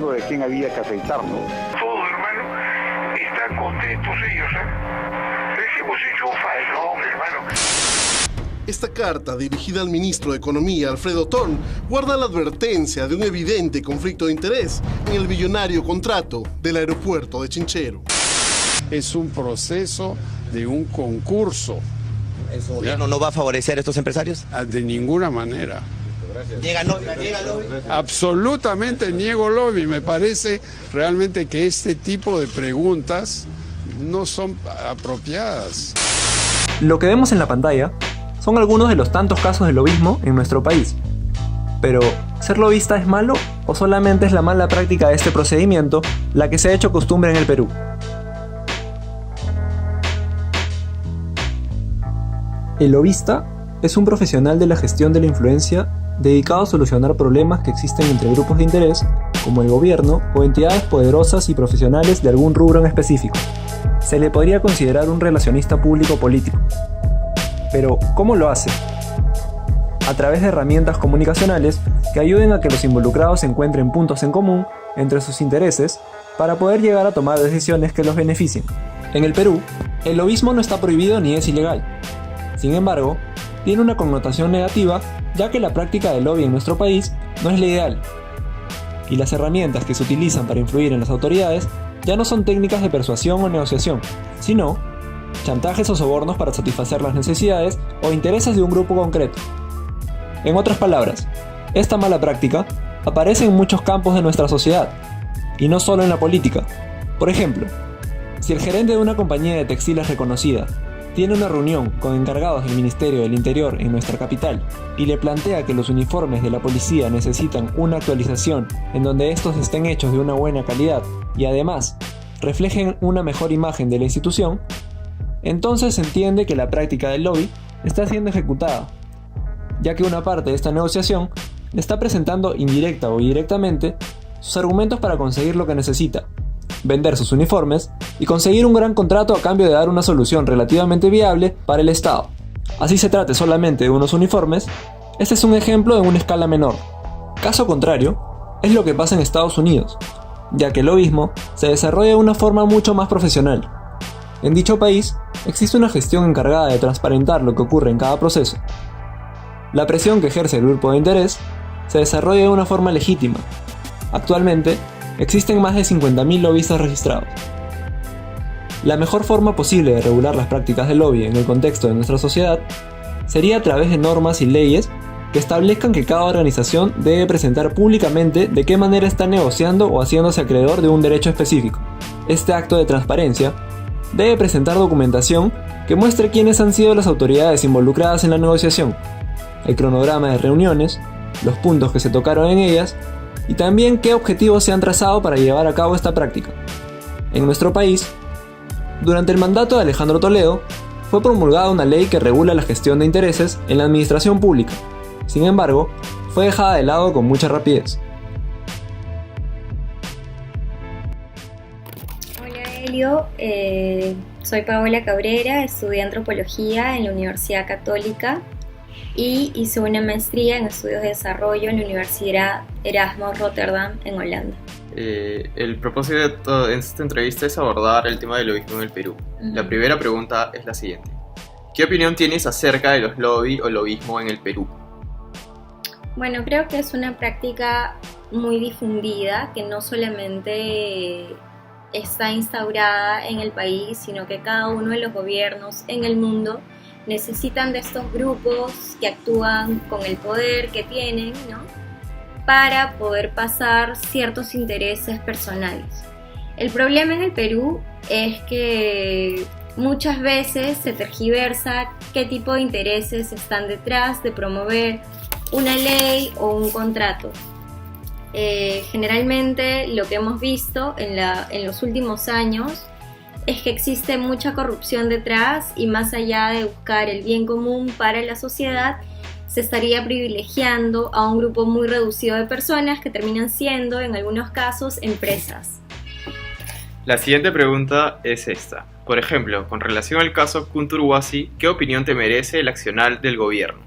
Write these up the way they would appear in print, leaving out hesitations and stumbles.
indicativo de quién había que afeitar, ¿no? Todos, hermano, están contentos ellos, ¿eh? Les hemos hecho un falón, hermano. Esta carta, dirigida al ministro de Economía, Alfredo Thorn, guarda la advertencia de un evidente conflicto de interés en el billonario contrato del aeropuerto de Chinchero. Es un proceso de un concurso. ¿El gobierno no va a favorecer a estos empresarios? De ninguna manera. ¿Niega lobby? Absolutamente niego lobby. Me parece realmente que este tipo de preguntas no son apropiadas. Lo que vemos en la pantalla son algunos de los tantos casos de lobismo en nuestro país. Pero, ¿ser lobista es malo o solamente es la mala práctica de este procedimiento la que se ha hecho costumbre en el Perú? El lobista es un profesional de la gestión de la influencia dedicado a solucionar problemas que existen entre grupos de interés, como el gobierno o entidades poderosas y profesionales de algún rubro en específico. Se le podría considerar un relacionista público-político. Pero, ¿cómo lo hace? A través de herramientas comunicacionales que ayuden a que los involucrados encuentren puntos en común entre sus intereses para poder llegar a tomar decisiones que los beneficien. En el Perú, el lobismo no está prohibido ni es ilegal. Sin embargo, tiene una connotación negativa ya que la práctica del lobby en nuestro país no es la ideal. Y las herramientas que se utilizan para influir en las autoridades ya no son técnicas de persuasión o negociación, sino chantajes o sobornos para satisfacer las necesidades o intereses de un grupo concreto. En otras palabras, esta mala práctica aparece en muchos campos de nuestra sociedad, y no solo en la política. Por ejemplo, si el gerente de una compañía de textiles reconocida tiene una reunión con encargados del Ministerio del Interior en nuestra capital y le plantea que los uniformes de la policía necesitan una actualización en donde estos estén hechos de una buena calidad y además reflejen una mejor imagen de la institución, entonces se entiende que la práctica del lobby está siendo ejecutada, ya que una parte de esta negociación le está presentando indirecta o directamente sus argumentos para conseguir lo que necesita, vender sus uniformes y conseguir un gran contrato a cambio de dar una solución relativamente viable para el Estado. Así se trate solamente de unos uniformes, este es un ejemplo en una escala menor. Caso contrario, es lo que pasa en Estados Unidos, ya que el lobismo se desarrolla de una forma mucho más profesional. En dicho país, existe una gestión encargada de transparentar lo que ocurre en cada proceso. La presión que ejerce el grupo de interés se desarrolla de una forma legítima. Actualmente, existen más de 50.000 lobistas registrados. La mejor forma posible de regular las prácticas de lobby en el contexto de nuestra sociedad sería a través de normas y leyes que establezcan que cada organización debe presentar públicamente de qué manera está negociando o haciéndose acreedor de un derecho específico. Este acto de transparencia debe presentar documentación que muestre quiénes han sido las autoridades involucradas en la negociación, el cronograma de reuniones, los puntos que se tocaron en ellas y también qué objetivos se han trazado para llevar a cabo esta práctica. En nuestro país, durante el mandato de Alejandro Toledo, fue promulgada una ley que regula la gestión de intereses en la administración pública. Sin embargo, fue dejada de lado con mucha rapidez. Hola Helio, soy Paola Cabrera, estudié antropología en la Universidad Católica y hice una maestría en estudios de desarrollo en la Universidad Erasmus Rotterdam en Holanda. El propósito de esta entrevista es abordar el tema del lobismo en el Perú. La primera pregunta es la siguiente. ¿Qué opinión tienes acerca de los lobby o lobismo en el Perú? Bueno, creo que es una práctica muy difundida que no solamente está instaurada en el país, sino que cada uno de los gobiernos en el mundo necesitan de estos grupos que actúan con el poder que tienen, ¿no?, para poder pasar ciertos intereses personales. El problema en el Perú es que muchas veces se tergiversa qué tipo de intereses están detrás de promover una ley o un contrato. Generalmente lo que hemos visto en los últimos años es que existe mucha corrupción detrás y más allá de buscar el bien común para la sociedad, se estaría privilegiando a un grupo muy reducido de personas que terminan siendo, en algunos casos, empresas. La siguiente pregunta es esta. Por ejemplo, con relación al caso Kunturwasi, ¿qué opinión te merece el accionar del gobierno?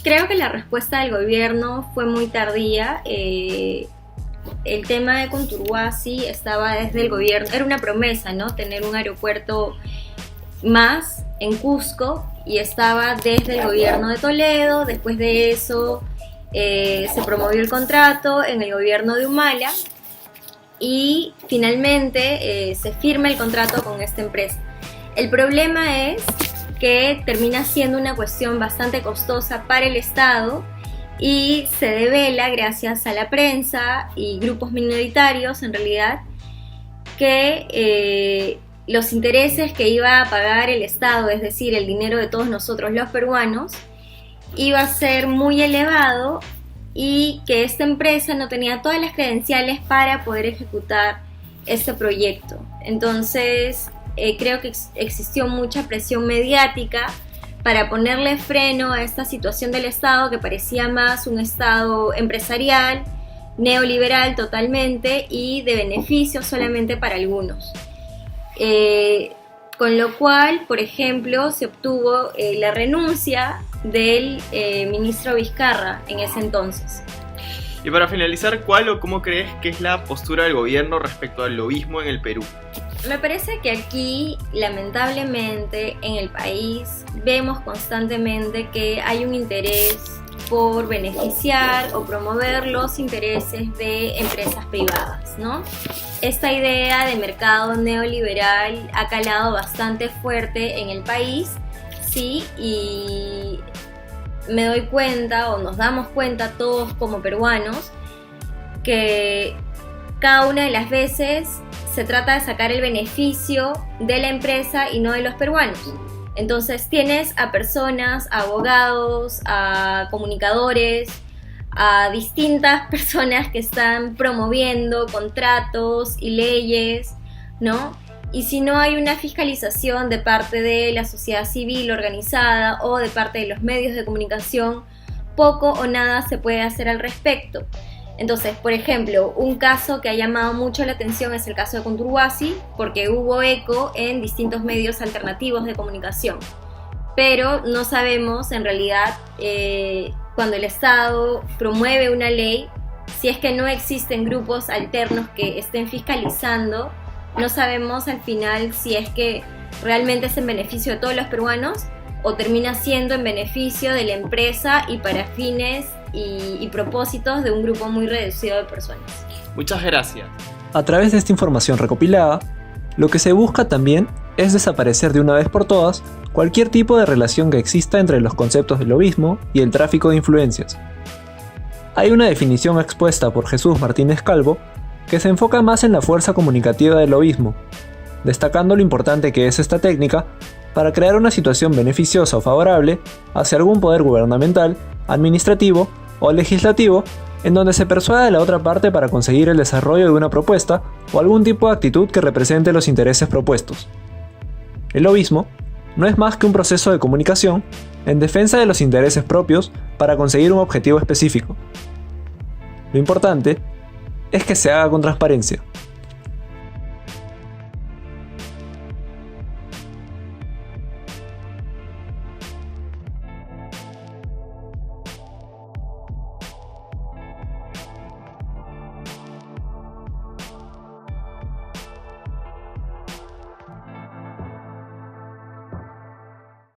Creo que la respuesta del gobierno fue muy tardía. el tema de Conturhuasi estaba desde el gobierno, era una promesa, ¿no? Tener un aeropuerto más en Cusco, y estaba desde el gobierno de Toledo. Después de eso se promovió el contrato en el gobierno de Humala y finalmente se firma el contrato con esta empresa. El problema es que termina siendo una cuestión bastante costosa para el Estado y se devela gracias a la prensa y grupos minoritarios en realidad que los intereses que iba a pagar el Estado, es decir, el dinero de todos nosotros los peruanos, iba a ser muy elevado y que esta empresa no tenía todas las credenciales para poder ejecutar este proyecto. Entonces creo que existió mucha presión mediática para ponerle freno a esta situación del Estado, que parecía más un Estado empresarial, neoliberal totalmente y de beneficio solamente para algunos. Con lo cual, por ejemplo, se obtuvo la renuncia del ministro Vizcarra en ese entonces. Y para finalizar, ¿cuál o cómo crees que es la postura del gobierno respecto al lobismo en el Perú? Me parece que aquí, lamentablemente, en el país, vemos constantemente que hay un interés por beneficiar o promover los intereses de empresas privadas, ¿no? Esta idea de mercado neoliberal ha calado bastante fuerte en el país, sí, y me doy cuenta, o nos damos cuenta todos como peruanos, que cada una de las veces se trata de sacar el beneficio de la empresa y no de los peruanos. Entonces tienes a personas, a abogados, a comunicadores, a distintas personas que están promoviendo contratos y leyes, ¿no? Y si no hay una fiscalización de parte de la sociedad civil organizada o de parte de los medios de comunicación, poco o nada se puede hacer al respecto. Entonces, por ejemplo, un caso que ha llamado mucho la atención es el caso de Conturhuasi, porque hubo eco en distintos medios alternativos de comunicación. Pero no sabemos, en realidad, cuando el Estado promueve una ley, si es que no existen grupos alternos que estén fiscalizando, no sabemos al final si es que realmente es en beneficio de todos los peruanos o termina siendo en beneficio de la empresa y para fines y propósitos de un grupo muy reducido de personas. Muchas gracias. A través de esta información recopilada, lo que se busca también es desaparecer de una vez por todas cualquier tipo de relación que exista entre los conceptos del lobismo y el tráfico de influencias. Hay una definición expuesta por Jesús Martínez Calvo que se enfoca más en la fuerza comunicativa del lobismo, destacando lo importante que es esta técnica para crear una situación beneficiosa o favorable hacia algún poder gubernamental, administrativo o legislativo, en donde se persuada a la otra parte para conseguir el desarrollo de una propuesta o algún tipo de actitud que represente los intereses propuestos. El lobismo no es más que un proceso de comunicación en defensa de los intereses propios para conseguir un objetivo específico. Lo importante es que se haga con transparencia.